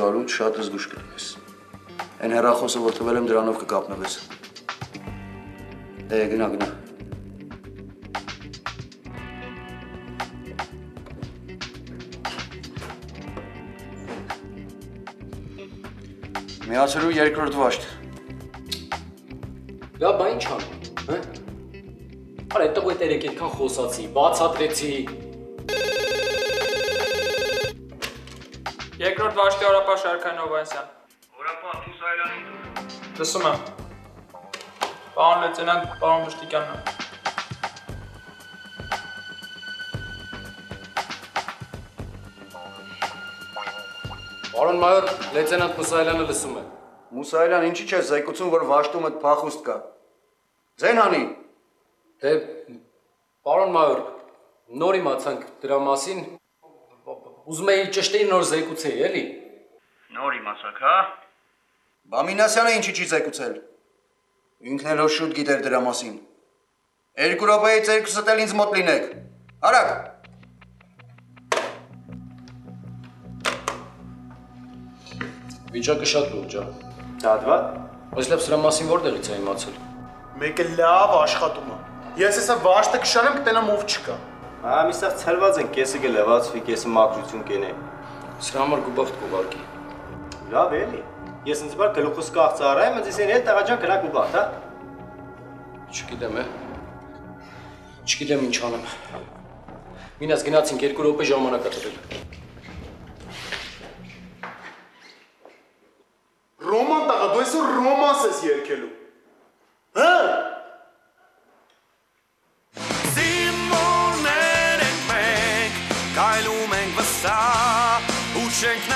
Գալուց շատ զգուշ կլինես։ Այն հեռախոսը, որ տվել եմ, դրանով կկապնվես։ Գնա։ Միացրու երկրորդ վաշտ։ Դա բա ինչ անում, հա? Արա այդտեղ այդ երեքան խոսացի, բացատրեցի։ Երկրորդ վաշտի օրապահ Շարքային Հովհաննիսյան։ Օրապահ Մուսայելյանին դուր։ Լսում եմ։ Պարոն լեյտենանտ, պարոն Մշտիկյանն է։ Պարոն մայոր, լեյտենանտ Մուսայելյանը լսում է։ Մուսայելյան, ինչի՞ չես զայկություն, որ վաշտում այդ փախուստ կա։ Ձեն հանի։ Դե, պարոն մայոր, նոր իմացանք դրա մասին, ուզում էի ճշտի նոր զեկուցեի, էլի։ Նոր իմացաք, հա։ Բամինասյանը ինչի՞ չի զեկուցել։ Ինքն էլ որ շուտ գիտեր դրա մասին։ 2 րոպեից 2-ը էլ ինձ մոտ լինեք։ Արագ։ Վիճակը շատ լուրջ է։ Դադվա։ Բայց լավ սրա մասին որտեղից է իմացել։ Մեկը լավ աշխատում է։ Ես հեսա վաշտը կշանեմ կտենամ ով չկա։ Հա, միսավ ցրված են, կեսը կլևացվի, կեսը մաքրություն կենե։ Սրա համար գուբախտ կուղարկի։ Լավ էլի։ Ես ինձ բար գլուխս կաղ ծառայեմ, ինձ են հետ տղաջան կրակ գուբախտ, հա։ Չգիտեմ, Չգիտեմ ինչ անեմ։ Մինաս գնացինք 2 րոպե ժամանակ է տվել։ Ռոման տղա, դու այսօր ռոմանս ես երգելու։ Հա։ Կայլում ենք վստահ ու չենք